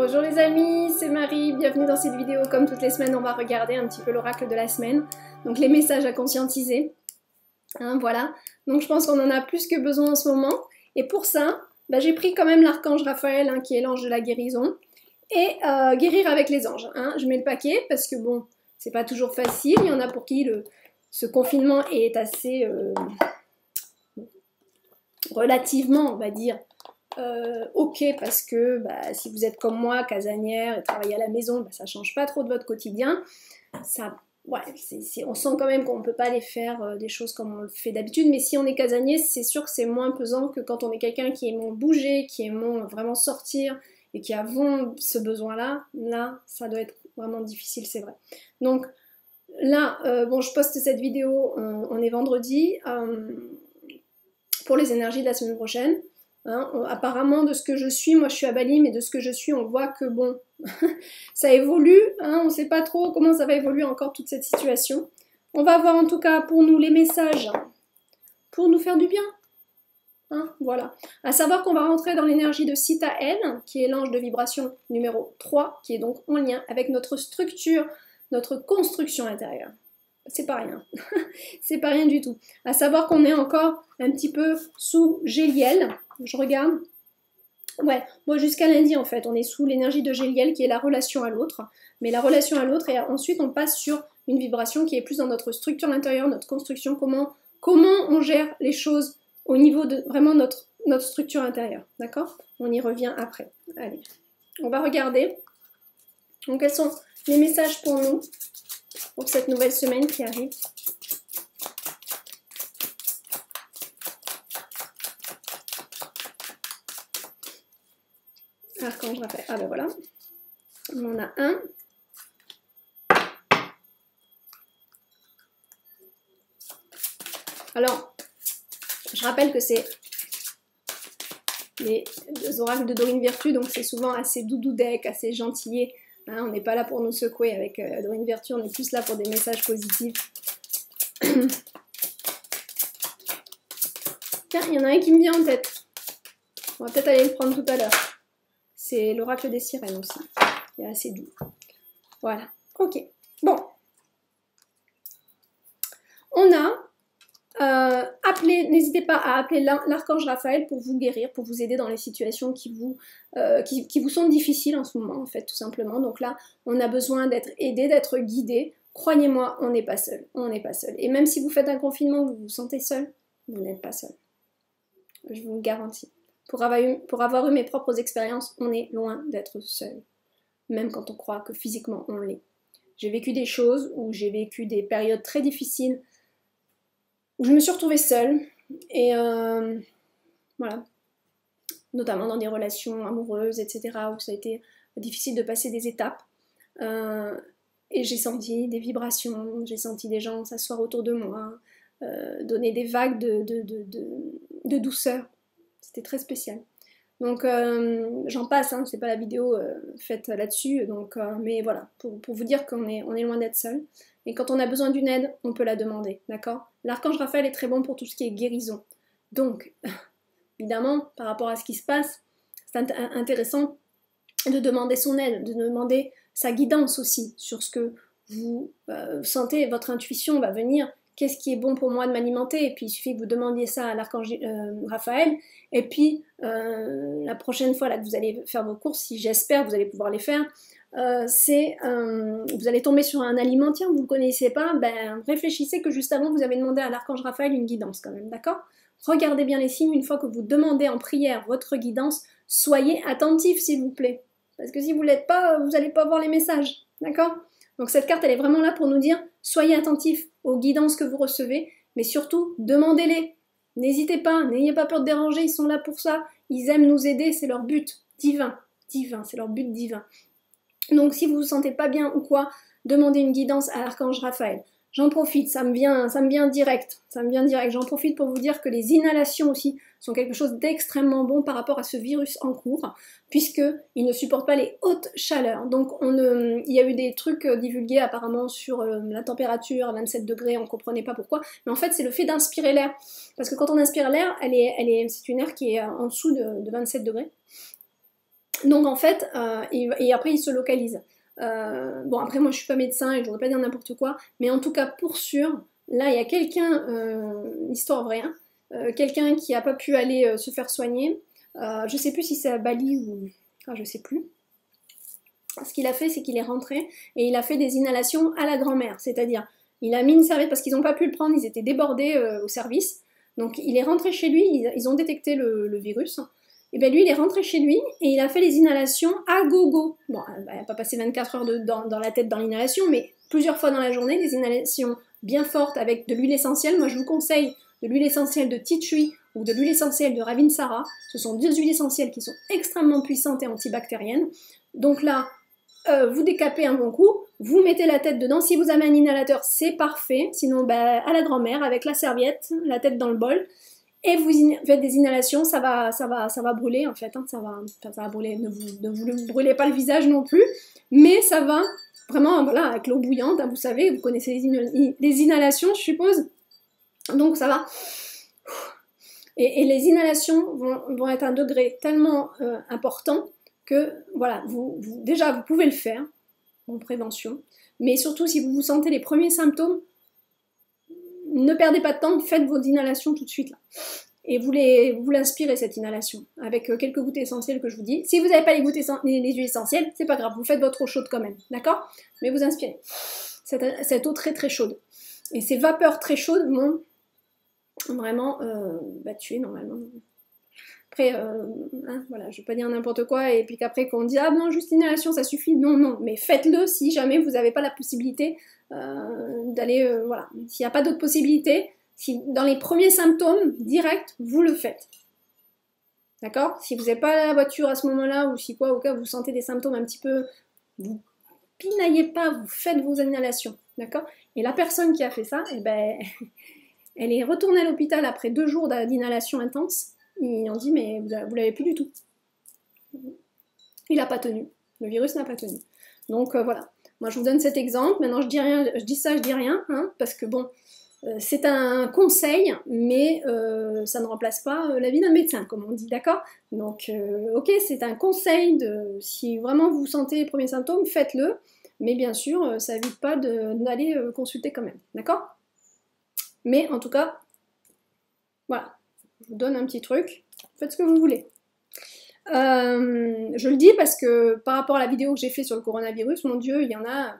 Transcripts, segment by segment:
Bonjour les amis, c'est Marie, bienvenue dans cette vidéo. Comme toutes les semaines, on va regarder un petit peu l'oracle de la semaine, donc les messages à conscientiser. Voilà, donc je pense qu'on en a plus que besoin en ce moment. Et pour ça, j'ai pris quand même l'archange Raphaël, qui est l'ange de la guérison, et guérir avec les anges. Je mets le paquet parce que bon, c'est pas toujours facile. Il y en a pour qui ce confinement est assez relativement, on va dire, ok, parce que si vous êtes comme moi, casanière et travaillez à la maison, ça change pas trop de votre quotidien. Ça, ouais, on sent quand même qu'on ne peut pas aller faire des choses comme on le fait d'habitude, mais si on est casanier, c'est sûr que c'est moins pesant que quand on est quelqu'un qui aime bouger, qui aime vraiment sortir et qui a ce besoin-là. Là, ça doit être vraiment difficile, c'est vrai. Donc là, bon, je poste cette vidéo, on est vendredi, pour les énergies de la semaine prochaine. Apparemment, de ce que je suis, moi je suis à Bali, mais de ce que je suis, on voit que bon, ça évolue, on ne sait pas trop comment ça va évoluer encore toute cette situation. On va voir en tout cas pour nous les messages, pour nous faire du bien. Voilà. À savoir qu'on va rentrer dans l'énergie de Sitaël, qui est l'ange de vibration numéro 3, qui est donc en lien avec notre structure, notre construction intérieure. C'est pas rien, c'est pas rien du tout. À savoir qu'on est encore un petit peu sous Géliel, je regarde, ouais, moi jusqu'à lundi en fait, on est sous l'énergie de Géliel qui est la relation à l'autre, mais la relation à l'autre et ensuite on passe sur une vibration qui est plus dans notre structure intérieure, notre construction, comment on gère les choses au niveau de vraiment notre structure intérieure, d'accord? On y revient après. Allez, on va regarder, donc quels sont les messages pour nous pour cette nouvelle semaine qui arrive. Archange Raphaël. Ah ben voilà. On en a un. Alors, je rappelle que c'est les oracles de Dorine Virtue, donc c'est souvent assez doudoudec, assez gentillet. On n'est pas là pour nous secouer avec Dorine Virtue, on est plus là pour des messages positifs. Tiens, il y en a un qui me vient en tête. On va peut-être aller le prendre tout à l'heure. C'est l'oracle des sirènes aussi. Il est assez doux. Voilà. Ok. Bon. On a appelé, n'hésitez pas à appeler l'archange Raphaël pour vous guérir, pour vous aider dans les situations qui vous sont difficiles en ce moment, en fait, tout simplement. Donc là, on a besoin d'être aidé, d'être guidé. Croyez-moi, on n'est pas seul. On n'est pas seul. Et même si vous faites un confinement, vous vous sentez seul, vous n'êtes pas seul. Je vous le garantis. Pour avoir eu mes propres expériences, on est loin d'être seul. Même quand on croit que physiquement on l'est. J'ai vécu des choses où j'ai vécu des périodes très difficiles où je me suis retrouvée seule, et voilà, notamment dans des relations amoureuses, etc., où ça a été difficile de passer des étapes, et j'ai senti des vibrations, j'ai senti des gens s'asseoir autour de moi, donner des vagues de douceur, c'était très spécial. Donc j'en passe, c'est pas la vidéo faite là-dessus, donc mais voilà, pour vous dire qu'on est loin d'être seul. Et quand on a besoin d'une aide, on peut la demander, d'accord? L'archange Raphaël est très bon pour tout ce qui est guérison. Donc, évidemment, par rapport à ce qui se passe, c'est intéressant de demander son aide, de demander sa guidance aussi sur ce que vous sentez, votre intuition va venir. Qu'est-ce qui est bon pour moi de m'alimenter? Et puis il suffit que vous demandiez ça à l'archange Raphaël. Et puis la prochaine fois là, que vous allez faire vos courses, si j'espère vous allez pouvoir les faire, vous allez tomber sur un aliment, tiens, vous ne le connaissez pas, réfléchissez que juste avant vous avez demandé à l'archange Raphaël une guidance quand même, d'accord? Regardez bien les signes, une fois que vous demandez en prière votre guidance, soyez attentifs s'il vous plaît. Parce que si vous ne l'êtes pas, vous n'allez pas voir les messages, d'accord? Donc cette carte, elle est vraiment là pour nous dire, soyez attentifs aux guidances que vous recevez, mais surtout, demandez-les. N'hésitez pas, n'ayez pas peur de déranger, ils sont là pour ça, ils aiment nous aider, c'est leur but divin, c'est leur but divin. Donc si vous vous sentez pas bien ou quoi, demandez une guidance à l'archange Raphaël. J'en profite, ça me vient direct, j'en profite pour vous dire que les inhalations aussi sont quelque chose d'extrêmement bon par rapport à ce virus en cours, puisqu'il ne supporte pas les hautes chaleurs. Donc il y a eu des trucs divulgués apparemment sur la température à 27 degrés, on ne comprenait pas pourquoi, mais en fait c'est le fait d'inspirer l'air, parce que quand on inspire l'air, c'est une air qui est en dessous de 27 degrés, Donc en fait, et après il se localise. Bon après moi je suis pas médecin et je voudrais pas dire n'importe quoi, mais en tout cas pour sûr, là il y a quelqu'un, histoire vraie, hein, quelqu'un qui a pas pu aller se faire soigner, je sais plus si c'est à Bali ou... Ah je sais plus. Ce qu'il a fait c'est qu'il est rentré et il a fait des inhalations à la grand-mère, c'est-à-dire il a mis une serviette parce qu'ils n'ont pas pu le prendre, ils étaient débordés au service, donc il est rentré chez lui, ils ont détecté le virus. Et bien lui, il est rentré chez lui et il a fait les inhalations à gogo. Bon, il n'a pas passé 24 heures dans la tête dans l'inhalation, mais plusieurs fois dans la journée, des inhalations bien fortes avec de l'huile essentielle. Moi, je vous conseille de l'huile essentielle de tea tree ou de l'huile essentielle de Ravinsara. Ce sont deux huiles essentielles qui sont extrêmement puissantes et antibactériennes. Donc là, vous décapez un bon coup, vous mettez la tête dedans. Si vous avez un inhalateur, c'est parfait. Sinon, à la grand-mère, avec la serviette, la tête dans le bol. Et vous faites des inhalations, ça va brûler en fait, hein, ça va brûler, ne vous brûlez pas le visage non plus, mais ça va vraiment, voilà, avec l'eau bouillante, hein, vous savez, vous connaissez les inhalations, je suppose, donc ça va. Et les inhalations vont être à un degré tellement important que, voilà, déjà vous pouvez le faire, en prévention, mais surtout si vous vous sentez les premiers symptômes, ne perdez pas de temps, faites vos inhalations tout de suite là. Et vous l'inspirez cette inhalation avec quelques gouttes essentielles que je vous dis. Si vous n'avez pas les huiles essentielles, c'est pas grave, vous faites votre eau chaude quand même, d'accord? Mais vous inspirez cette eau très très chaude. Et ces vapeurs très chaudes vont vraiment tuer normalement. Après, hein, voilà, je vais pas dire n'importe quoi et puis qu'après qu'on dit ah non, juste inhalation ça suffit. Non, non, mais faites-le si jamais vous n'avez pas la possibilité d'aller, voilà. S'il n'y a pas d'autre possibilité, si dans les premiers symptômes directs, vous le faites. D'accord? Si vous n'avez pas la voiture à ce moment-là, ou si quoi, au cas où vous sentez des symptômes un petit peu, vous pinaillez pas, vous faites vos inhalations. D'accord? Et la personne qui a fait ça, eh ben, elle est retournée à l'hôpital après 2 jours d'inhalation intense. Ils ont dit, mais vous l'avez plus du tout. Il n'a pas tenu. Le virus n'a pas tenu. Donc voilà. Moi, je vous donne cet exemple. Maintenant, je dis rien, je dis ça, je dis rien, hein, parce que bon, c'est un conseil, mais ça ne remplace pas l'avis d'un médecin, comme on dit, d'accord? Donc, ok, c'est un conseil, si vraiment vous sentez les premiers symptômes, faites-le, mais bien sûr, ça n'évite pas d'aller consulter quand même, d'accord? Mais en tout cas, voilà, je vous donne un petit truc, faites ce que vous voulez. Je le dis parce que par rapport à la vidéo que j'ai fait sur le coronavirus, mon Dieu, il y en a...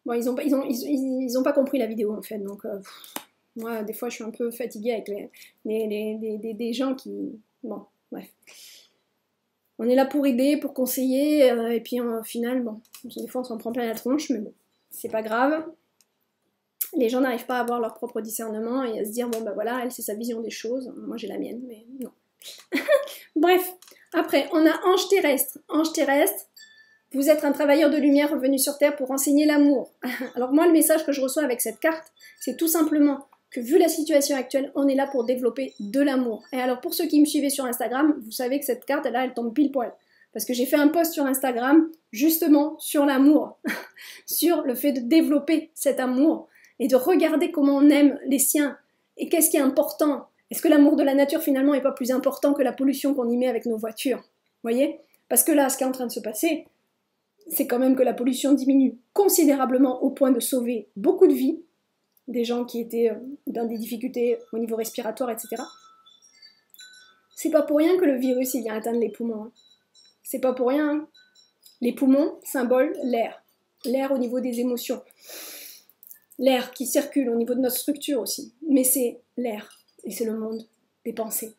Bon, ils ont pas compris la vidéo en fait, donc moi des fois je suis un peu fatiguée avec des gens qui... Bon, bref. On est là pour aider, pour conseiller, et puis au final, bon, des fois on s'en prend plein la tronche, mais bon, c'est pas grave. Les gens n'arrivent pas à avoir leur propre discernement et à se dire, bon ben voilà, elle c'est sa vision des choses, moi j'ai la mienne, mais non. Bref, après on a Ange terrestre. Ange terrestre, vous êtes un travailleur de lumière revenu sur Terre pour enseigner l'amour. Alors moi, le message que je reçois avec cette carte, c'est tout simplement que vu la situation actuelle, on est là pour développer de l'amour. Et alors pour ceux qui me suivez sur Instagram, vous savez que cette carte, là, elle tombe pile poil. Parce que j'ai fait un post sur Instagram, justement, sur l'amour. Sur le fait de développer cet amour et de regarder comment on aime les siens. Et qu'est-ce qui est important? Est-ce que l'amour de la nature, finalement, n'est pas plus important que la pollution qu'on y met avec nos voitures? Vous voyez? Parce que là, ce qui est en train de se passer, c'est quand même que la pollution diminue considérablement au point de sauver beaucoup de vies, des gens qui étaient dans des difficultés au niveau respiratoire, etc. C'est pas pour rien que le virus il vient atteindre les poumons. Hein. C'est pas pour rien. Hein. Les poumons symbolent l'air. L'air au niveau des émotions. L'air qui circule au niveau de notre structure aussi. Mais c'est l'air. Et c'est le monde des pensées.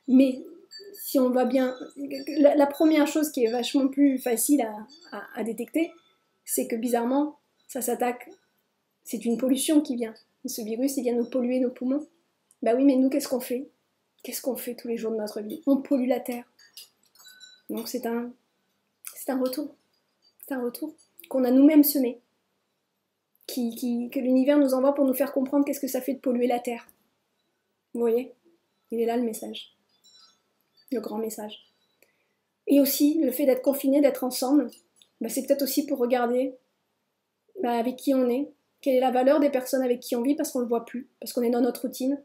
Mais si on va bien, la première chose qui est vachement plus facile à détecter, c'est que bizarrement, ça s'attaque, c'est une pollution qui vient. Ce virus, il vient nous polluer nos poumons. Bah oui, mais nous, qu'est-ce qu'on fait? Qu'est-ce qu'on fait tous les jours de notre vie? On pollue la Terre. Donc c'est un retour. C'est un retour qu'on a nous-mêmes semé. Que l'univers nous envoie pour nous faire comprendre qu'est-ce que ça fait de polluer la Terre. Vous voyez? Il est là le message. Le grand message. Et aussi, le fait d'être confiné, d'être ensemble, c'est peut-être aussi pour regarder avec qui on est, quelle est la valeur des personnes avec qui on vit, parce qu'on ne le voit plus, parce qu'on est dans notre routine,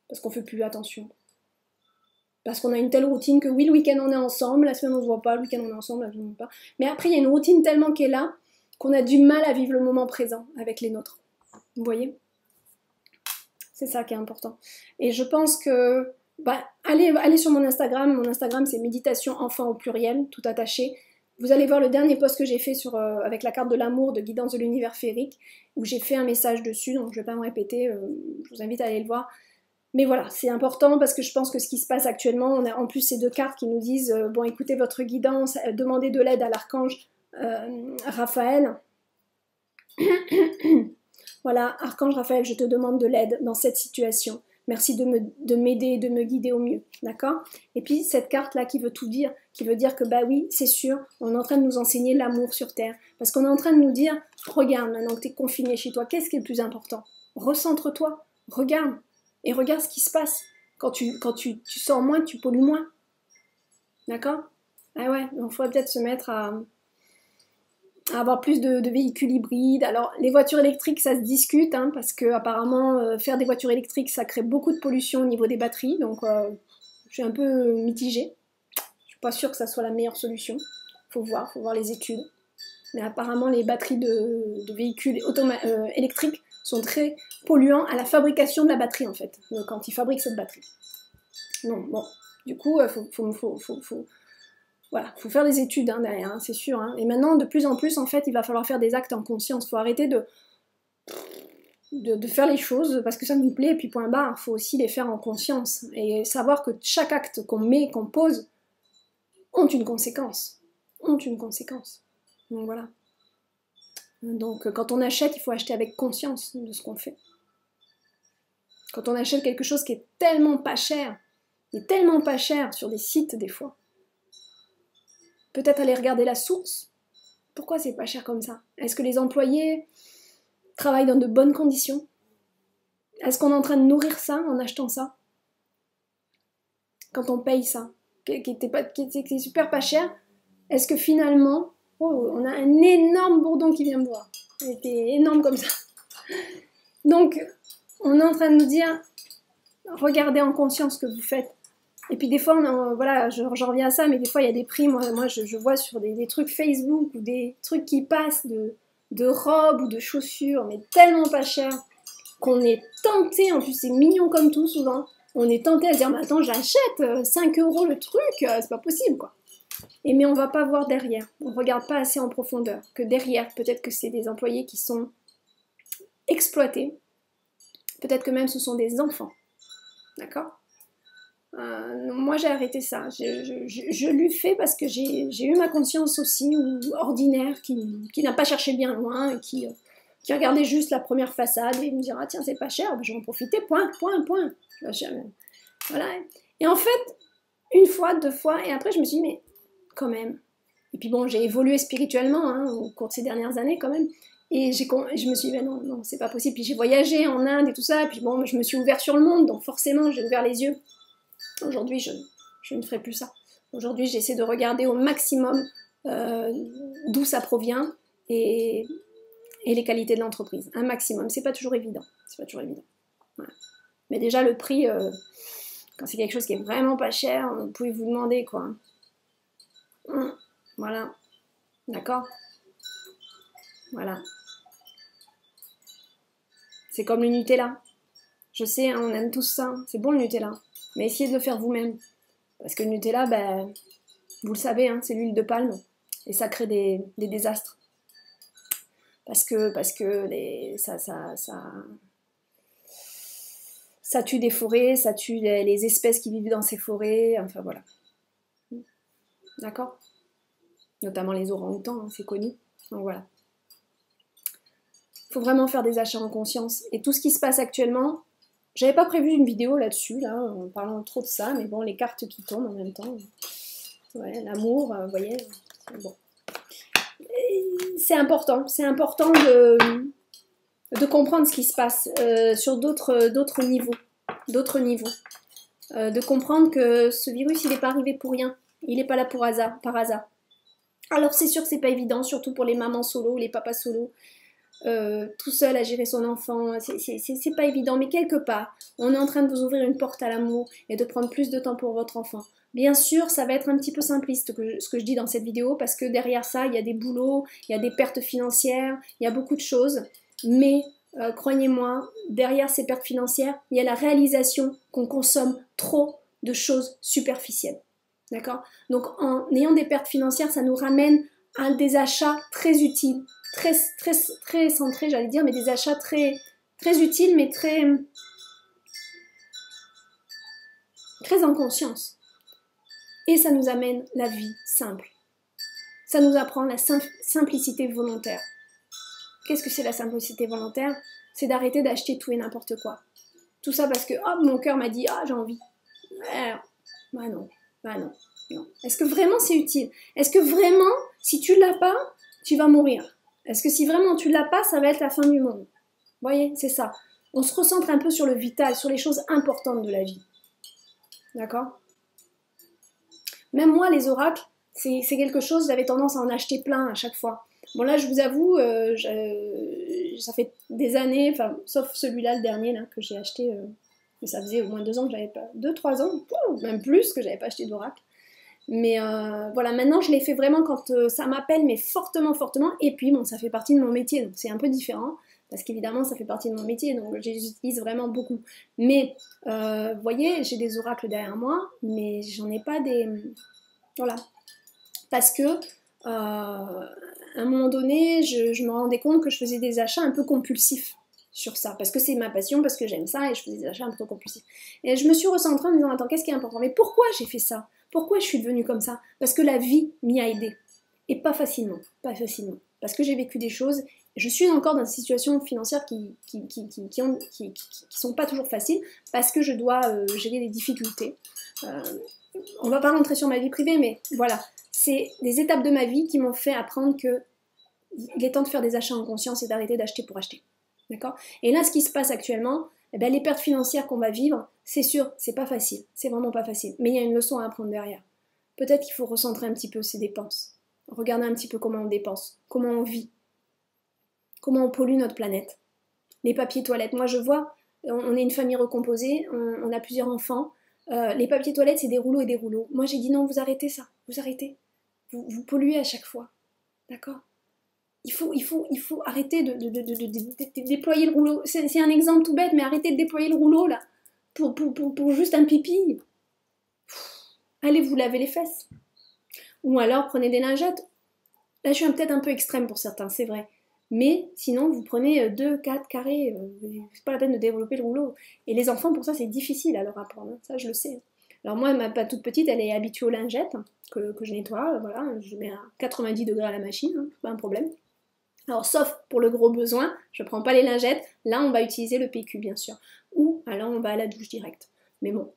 parce qu'on ne fait plus attention. Parce qu'on a une telle routine que oui, le week-end on est ensemble, la semaine on se voit pas, le week-end on est ensemble, la semaine on se voit pas. Mais après, il y a une routine tellement qui est là qu'on a du mal à vivre le moment présent avec les nôtres. Vous voyez? C'est ça qui est important. Et je pense que, allez sur mon Instagram c'est méditation enfant au pluriel, tout attaché. Vous allez voir le dernier post que j'ai fait avec la carte de l'amour de Guidance de l'univers féerique, où j'ai fait un message dessus, donc je ne vais pas me répéter, je vous invite à aller le voir. Mais voilà, c'est important parce que je pense que ce qui se passe actuellement, on a en plus ces deux cartes qui nous disent bon, écoutez votre guidance, demandez de l'aide à l'archange Raphaël. Voilà, archange Raphaël, je te demande de l'aide dans cette situation. Merci de m'aider, de me guider au mieux, d'accord? Et puis cette carte-là qui veut tout dire, qui veut dire que bah oui, c'est sûr, on est en train de nous enseigner l'amour sur Terre. Parce qu'on est en train de nous dire, regarde maintenant que tu es confiné chez toi, qu'est-ce qui est le plus important? Recentre-toi, regarde. Et regarde ce qui se passe. Quand tu sors moins, tu pollues moins. D'accord? Ah ouais, donc il faudrait peut-être se mettre à avoir plus de véhicules hybrides. Alors, les voitures électriques, ça se discute, hein, parce que apparemment, faire des voitures électriques, ça crée beaucoup de pollution au niveau des batteries. Donc, je suis un peu mitigée. Je suis pas sûre que ça soit la meilleure solution. Faut voir les études. Mais apparemment, les batteries de véhicules électriques sont très polluants à la fabrication de la batterie, en fait, quand ils fabriquent cette batterie. Donc, bon, du coup, voilà, faut faire des études hein, derrière, hein, c'est sûr. Hein. Et maintenant, de plus en plus, en fait, il va falloir faire des actes en conscience. Il faut arrêter de faire les choses parce que ça nous plaît, et puis point barre, il faut aussi les faire en conscience. Et savoir que chaque acte qu'on met, qu'on pose, ont une conséquence. Donc voilà. Donc quand on achète, il faut acheter avec conscience de ce qu'on fait. Quand on achète quelque chose qui est tellement pas cher, sur des sites des fois, peut-être aller regarder la source. Pourquoi c'est pas cher comme ça? Est-ce que les employés travaillent dans de bonnes conditions? Est-ce qu'on est en train de nourrir ça en achetant ça? Quand on paye ça, qui est super pas cher, est-ce que finalement, oh, on a un énorme bourdon qui vient me voir. Il était énorme comme ça. Donc, on est en train de nous dire, regardez en conscience ce que vous faites. Et puis des fois, voilà, j'en reviens à ça, mais des fois, il y a des prix, moi je vois sur des trucs Facebook ou des trucs qui passent de robes ou de chaussures, mais tellement pas cher, qu'on est tenté, en plus c'est mignon comme tout souvent, on est tenté à dire, mais attends, j'achète 5 € le truc, c'est pas possible, quoi. Et mais on va pas voir derrière, on regarde pas assez en profondeur, que derrière, peut-être que c'est des employés qui sont exploités, peut-être que même ce sont des enfants, d'accord? Moi j'ai arrêté ça, je lui fais parce que j'ai eu ma conscience aussi ordinaire qui n'a pas cherché bien loin et qui regardait juste la première façade et me dira ah, tiens c'est pas cher, je vais en profiter, point. Voilà. Et en fait, une fois, 2 fois, et après je me suis dit mais quand même. Et puis bon, j'ai évolué spirituellement hein, au cours de ces dernières années quand même. Et je me suis dit, ben non, c'est pas possible. Puis j'ai voyagé en Inde et tout ça, et puis bon, je me suis ouverte sur le monde, donc forcément j'ai ouvert les yeux. Aujourd'hui, je ne ferai plus ça. Aujourd'hui, j'essaie de regarder au maximum d'où ça provient et les qualités de l'entreprise. Un maximum. C'est pas toujours évident. Voilà. Mais déjà, le prix, quand c'est quelque chose qui est vraiment pas cher, vous pouvez vous demander, quoi. Voilà. D'accord? Voilà. C'est comme le Nutella. Je sais, hein, on aime tous ça. C'est bon le Nutella. Mais essayez de le faire vous-même. Parce que le Nutella, ben, vous le savez, hein, c'est l'huile de palme. Et ça crée des désastres. Parce que ça tue des forêts, ça tue les espèces qui vivent dans ces forêts. Enfin voilà. D'accord? Notamment les orang-outans, hein, c'est connu. Donc voilà. Il faut vraiment faire des achats en conscience. Et tout ce qui se passe actuellement, j'avais pas prévu une vidéo là-dessus, là, en parlant trop de ça, mais bon, les cartes qui tombent en même temps. Ouais, l'amour, vous voyez, bon. C'est important de comprendre ce qui se passe sur d'autres niveaux. De comprendre que ce virus, il n'est pas arrivé pour rien. Il n'est pas là par hasard. Alors c'est sûr que c'est pas évident, surtout pour les mamans solo, les papas solo. tout seul à gérer son enfant, c'est pas évident, mais quelque part, on est en train de vous ouvrir une porte à l'amour et de prendre plus de temps pour votre enfant. Bien sûr, ça va être un petit peu simpliste ce que je dis dans cette vidéo, parce que derrière ça, il y a des boulots, il y a des pertes financières, il y a beaucoup de choses, mais croyez-moi, derrière ces pertes financières, il y a la réalisation qu'on consomme trop de choses superficielles. D'accord? Donc en ayant des pertes financières, ça nous ramène à des achats très utiles, très centrés, j'allais dire, mais des achats très utiles, mais très en conscience. Et ça nous amène la vie simple. Ça nous apprend la simplicité volontaire. Qu'est-ce que c'est la simplicité volontaire? C'est d'arrêter d'acheter tout et n'importe quoi. Tout ça parce que mon cœur m'a dit j'ai envie. Bah non. Non. Est-ce que vraiment c'est utile? Est-ce que vraiment, si tu l'as pas, tu vas mourir? Est-ce que si vraiment tu l'as pas, ça va être la fin du monde? Vous voyez, c'est ça. On se recentre un peu sur le vital, sur les choses importantes de la vie. D'accord? Même moi, les oracles, c'est quelque chose, j'avais tendance à en acheter plein à chaque fois. Bon là, je vous avoue, ça fait des années, enfin, sauf celui-là, le dernier, là, que j'ai acheté, mais ça faisait au moins 2 ans que j'avais pas, 2-3 ans, même plus, que j'avais pas acheté d'oracle. Mais voilà, maintenant je l'ai fait vraiment quand ça m'appelle, mais fortement, et puis bon, ça fait partie de mon métier, donc c'est un peu différent, parce qu'évidemment ça fait partie de mon métier, donc je les utilise vraiment beaucoup. Mais, vous voyez, j'ai des oracles derrière moi, mais j'en ai pas des... Voilà. Parce que, à un moment donné, je me rendais compte que je faisais des achats un peu compulsifs sur ça, parce que c'est ma passion, parce que j'aime ça, et je faisais des achats un peu compulsifs. Et je me suis recentrée en me disant, attends, qu'est-ce qui est important? Mais pourquoi j'ai fait ça? Pourquoi je suis devenue comme ça? Parce que la vie m'y a aidée. Et pas facilement. Parce que j'ai vécu des choses. Je suis encore dans des situations financières qui sont pas toujours faciles, parce que je dois gérer des difficultés. On va pas rentrer sur ma vie privée, mais voilà. C'est des étapes de ma vie qui m'ont fait apprendre que il est temps de faire des achats en conscience et d'arrêter d'acheter pour acheter. D'accord? Et là, ce qui se passe actuellement, les pertes financières qu'on va vivre, c'est sûr, c'est pas facile, c'est vraiment pas facile, mais il y a une leçon à apprendre derrière. Peut-être qu'il faut recentrer un petit peu ses dépenses, regarder un petit peu comment on dépense, comment on vit, comment on pollue notre planète. Les papiers toilettes, moi je vois, on est une famille recomposée, on a plusieurs enfants, les papiers toilettes c'est des rouleaux et des rouleaux. Moi j'ai dit non, vous arrêtez ça, vous arrêtez, vous polluez à chaque fois, d'accord? Il faut arrêter de déployer le rouleau. C'est un exemple tout bête, mais arrêtez de déployer le rouleau, là, pour juste un pipi. Allez vous laver les fesses. Ou alors, prenez des lingettes. Là, je suis peut-être un peu extrême pour certains, c'est vrai. Mais sinon, vous prenez 2, 4 carrés. C'est pas la peine de développer le rouleau. Et les enfants, pour ça, c'est difficile à leur apprendre. Ça, je le sais. Alors moi, ma toute petite, elle est habituée aux lingettes, que je nettoie. Voilà, je mets à 90 degrés à la machine, pas un problème. Alors, sauf pour le gros besoin, je ne prends pas les lingettes, là on va utiliser le PQ bien sûr. Ou alors on va à la douche directe. Mais bon,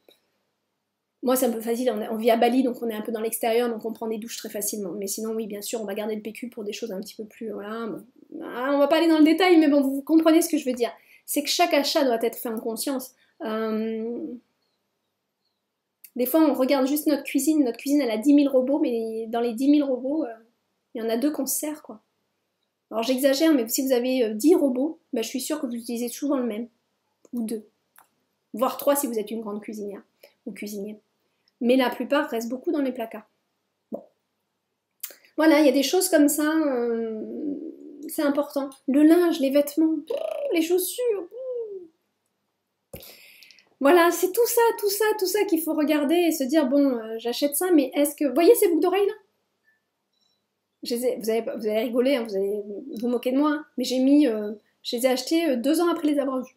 moi c'est un peu facile, on vit à Bali donc on est un peu dans l'extérieur donc on prend des douches très facilement. Mais sinon oui bien sûr on va garder le PQ pour des choses un petit peu plus... Voilà, bon. On va pas aller dans le détail mais bon vous comprenez ce que je veux dire. C'est que chaque achat doit être fait en conscience. Des fois on regarde juste notre cuisine elle a 10 000 robots mais dans les 10 000 robots, il y en a 2 qu'on se sert quoi. Alors j'exagère, mais si vous avez 10 robots, je suis sûre que vous utilisez souvent le même, ou 2, voire 3 si vous êtes une grande cuisinière ou cuisinier. Mais la plupart restent beaucoup dans les placards. Bon. Voilà, il y a des choses comme ça, c'est important. Le linge, les vêtements, les chaussures. Voilà, c'est tout ça qu'il faut regarder et se dire, bon, j'achète ça, mais est-ce que... Vous voyez ces boucles d'oreilles là? Vous allez rigoler, hein, vous allez vous moquer de moi, hein, mais je les ai achetés 2 ans après les avoir vus.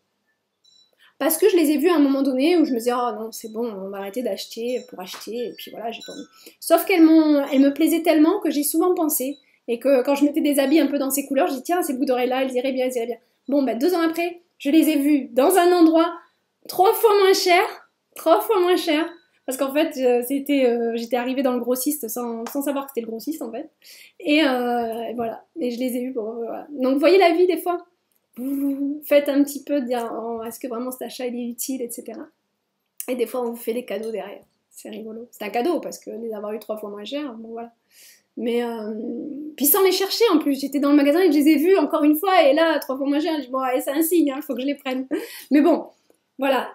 Parce que je les ai vus à un moment donné où je me disais, oh non, c'est bon, on va arrêter d'acheter pour acheter, et puis voilà, j'ai pas envie. Sauf elles me plaisaient tellement que j'ai souvent pensé, et que quand je mettais des habits un peu dans ces couleurs, je dis, tiens, ces boucles d'oreilles là, elles iraient bien. Bon, 2 ans après, je les ai vus dans un endroit 3 fois moins cher, parce qu'en fait, j'étais arrivée dans le grossiste sans savoir que c'était le grossiste, en fait. Et voilà. Et je les ai eus pour... Voilà. Donc, vous voyez la vie, des fois, vous faites un petit peu de dire oh, est-ce que vraiment cet achat, il est utile, etc. Et des fois, on vous fait des cadeaux derrière. C'est rigolo. C'est un cadeau, parce que les avoir eu 3 fois moins cher, bon, voilà. Mais puis sans les chercher en plus, j'étais dans le magasin et je les ai vus encore une fois et là 3 fois moins cher, je dis bon allez, c'est un signe, il faut que je les prenne. Mais bon, voilà,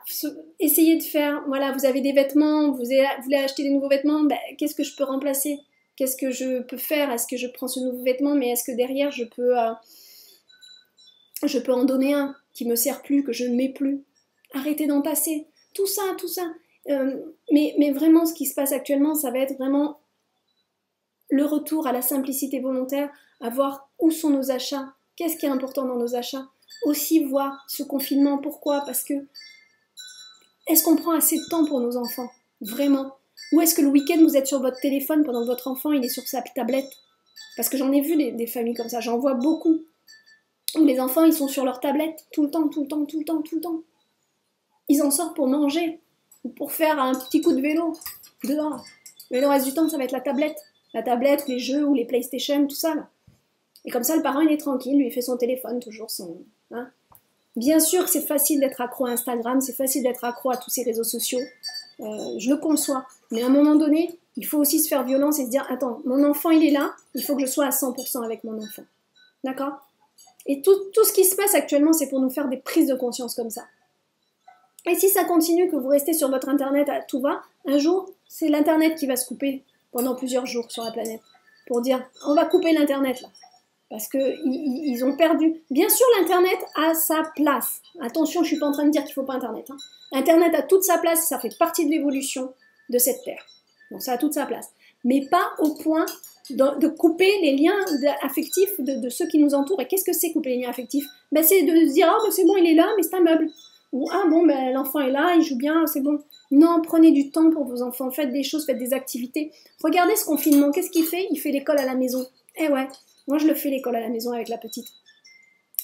essayez de faire, voilà, vous avez des vêtements, vous voulez acheter des nouveaux vêtements, ben, qu'est-ce que je peux remplacer? Qu'est-ce que je peux faire? Est-ce que je prends ce nouveau vêtement, mais est-ce que derrière je peux en donner un qui me sert plus, que je ne mets plus? Arrêtez d'en passer. Tout ça, tout ça. Mais vraiment, ce qui se passe actuellement, ça va être vraiment le retour à la simplicité volontaire, à voir où sont nos achats, qu'est-ce qui est important dans nos achats. Aussi voir ce confinement, pourquoi? Parce que est-ce qu'on prend assez de temps pour nos enfants? Vraiment? Ou est-ce que le week-end vous êtes sur votre téléphone pendant que votre enfant il est sur sa tablette? Parce que j'en ai vu des familles comme ça, j'en vois beaucoup. Où les enfants ils sont sur leur tablette tout le temps, tout le temps, tout le temps, tout le temps. Ils en sortent pour manger, ou pour faire un petit coup de vélo dehors. Mais le reste du temps, ça va être la tablette, les jeux ou les PlayStation, tout ça là. Et comme ça, le parent il est tranquille, lui il fait son téléphone, toujours son... Hein. Bien sûr que c'est facile d'être accro à Instagram, c'est facile d'être accro à tous ces réseaux sociaux, je le conçois. Mais à un moment donné, il faut aussi se faire violence et se dire, attends, mon enfant il est là, il faut que je sois à 100% avec mon enfant. D'accord? Et tout ce qui se passe actuellement, c'est pour nous faire des prises de conscience comme ça. Et si ça continue, que vous restez sur votre internet à tout va, un jour, c'est l'internet qui va se couper pendant plusieurs jours sur la planète. Pour dire, on va couper l'internet là. Parce qu'ils ont perdu. Bien sûr, l'internet a sa place. Attention, je ne suis pas en train de dire qu'il ne faut pas internet. Hein. Internet a toute sa place, ça fait partie de l'évolution de cette terre. Donc ça a toute sa place. Mais pas au point de couper les liens affectifs de ceux qui nous entourent. Et qu'est-ce que c'est couper les liens affectifs? Ben, c'est de se dire, oh, ben, c'est bon, il est là, mais c'est un meuble. Ou, ah bon, ben, l'enfant est là, il joue bien, c'est bon. Non, prenez du temps pour vos enfants, faites des choses, faites des activités. Regardez ce confinement, qu'est-ce qu'il fait? Il fait l'école à la maison. Eh ouais, moi je le fais l'école à la maison avec la petite.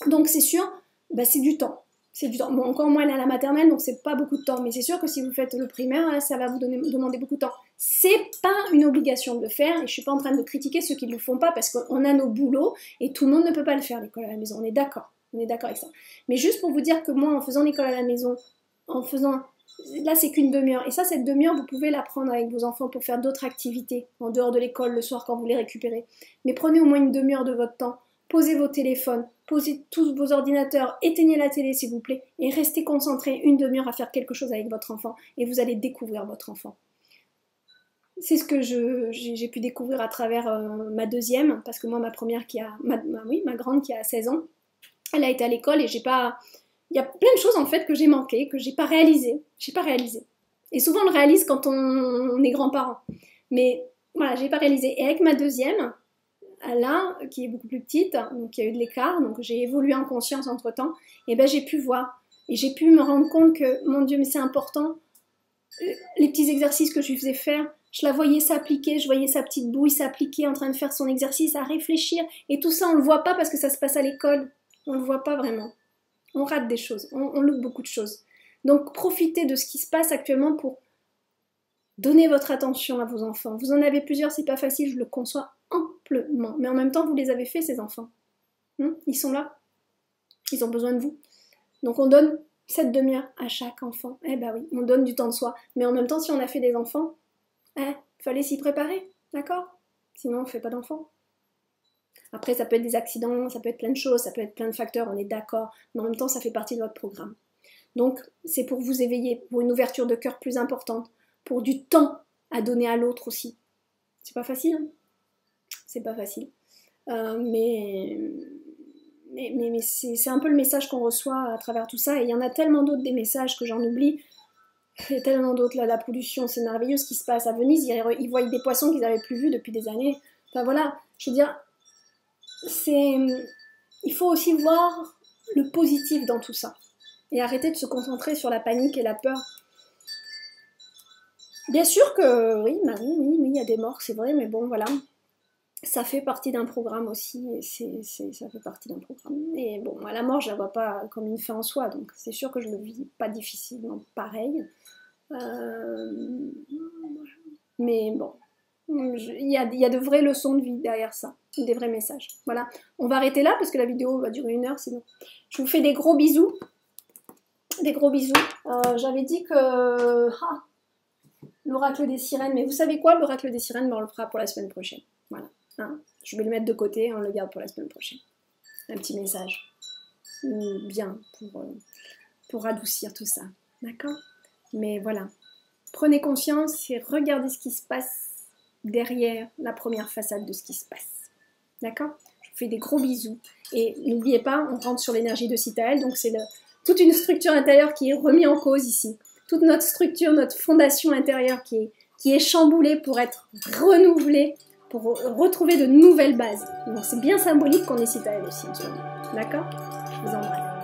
Donc c'est sûr, ben, c'est du temps. C'est du temps. Bon, encore moins elle est à la maternelle, donc c'est pas beaucoup de temps. Mais c'est sûr que si vous faites le primaire, ça va vous demander beaucoup de temps. C'est pas une obligation de le faire, et je suis pas en train de critiquer ceux qui ne le font pas parce qu'on a nos boulots et tout le monde ne peut pas le faire l'école à la maison. On est d'accord. On est d'accord avec ça. Mais juste pour vous dire que moi, en faisant l'école à la maison, en faisant... Là, c'est qu'une demi-heure. Et ça, cette demi-heure, vous pouvez la prendre avec vos enfants pour faire d'autres activités, en dehors de l'école, le soir, quand vous les récupérez. Mais prenez au moins une demi-heure de votre temps. Posez vos téléphones, posez tous vos ordinateurs, éteignez la télé, s'il vous plaît, et restez concentrés une demi-heure à faire quelque chose avec votre enfant. Et vous allez découvrir votre enfant. C'est ce que j'ai pu découvrir à travers ma deuxième, parce que moi, ma première qui a... ma grande qui a 16 ans, elle a été à l'école et j'ai pas... Il y a plein de choses en fait que j'ai manqué, que j'ai pas réalisé. J'ai pas réalisé. Et souvent on le réalise quand on est grands-parents. Mais voilà, j'ai pas réalisé. Et avec ma deuxième, là, qui est beaucoup plus petite, donc il y a eu de l'écart, donc j'ai évolué en conscience entre temps, et ben j'ai pu voir. Et j'ai pu me rendre compte que, mon Dieu, mais c'est important. Les petits exercices que je lui faisais faire, je la voyais s'appliquer, je voyais sa petite bouille s'appliquer en train de faire son exercice, à réfléchir. Et tout ça, on le voit pas parce que ça se passe à l'école. On le voit pas vraiment. On rate des choses, on loupe beaucoup de choses. Donc profitez de ce qui se passe actuellement pour donner votre attention à vos enfants. Vous en avez plusieurs, c'est pas facile, je le conçois amplement. Mais en même temps, vous les avez faits, ces enfants. Ils sont là. Ils ont besoin de vous. Donc on donne cette demi-heure à chaque enfant. Eh ben oui, on donne du temps de soi. Mais en même temps, si on a fait des enfants, fallait s'y préparer, d'accord? Sinon, on ne fait pas d'enfants. Après, ça peut être des accidents, ça peut être plein de choses, ça peut être plein de facteurs, on est d'accord, mais en même temps, ça fait partie de votre programme. Donc, c'est pour vous éveiller, pour une ouverture de cœur plus importante, pour du temps à donner à l'autre aussi. C'est pas facile, hein? C'est pas facile. Mais c'est un peu le message qu'on reçoit à travers tout ça, et il y en a tellement d'autres des messages que j'en oublie. Il y a tellement d'autres, là, la pollution, c'est merveilleux ce qui se passe à Venise, ils voient des poissons qu'ils n'avaient plus vus depuis des années. Enfin voilà, je veux dire, il faut aussi voir le positif dans tout ça et arrêter de se concentrer sur la panique et la peur. Bien sûr que oui, il y a des morts, c'est vrai, mais bon, voilà, ça fait partie d'un programme aussi, et ça fait partie d'un programme. Et bon, moi, la mort, je la vois pas comme une fin en soi, donc c'est sûr que je le vis pas difficilement pareil. Mais bon, il y a de vraies leçons de vie derrière ça, des vrais messages. Voilà, on va arrêter là parce que la vidéo va durer 1 heure sinon. Je vous fais des gros bisous. Des gros bisous. J'avais dit que... l'oracle des sirènes, mais vous savez quoi, l'oracle des sirènes, on le fera pour la semaine prochaine. Voilà. Hein, je vais le mettre de côté, on le garde pour la semaine prochaine. Un petit message. Bien, pour adoucir tout ça. D'accord? Mais voilà. Prenez confiance et regardez ce qui se passe derrière la première façade de ce qui se passe. D'accord? Je vous fais des gros bisous. Et n'oubliez pas, on rentre sur l'énergie de Citaël, donc c'est toute une structure intérieure qui est remise en cause ici. Toute notre structure, notre fondation intérieure qui est chamboulée pour être renouvelée, pour retrouver de nouvelles bases. Donc c'est bien symbolique qu'on est Citaël aussi en ce moment. D'accord? Je vous embrasse.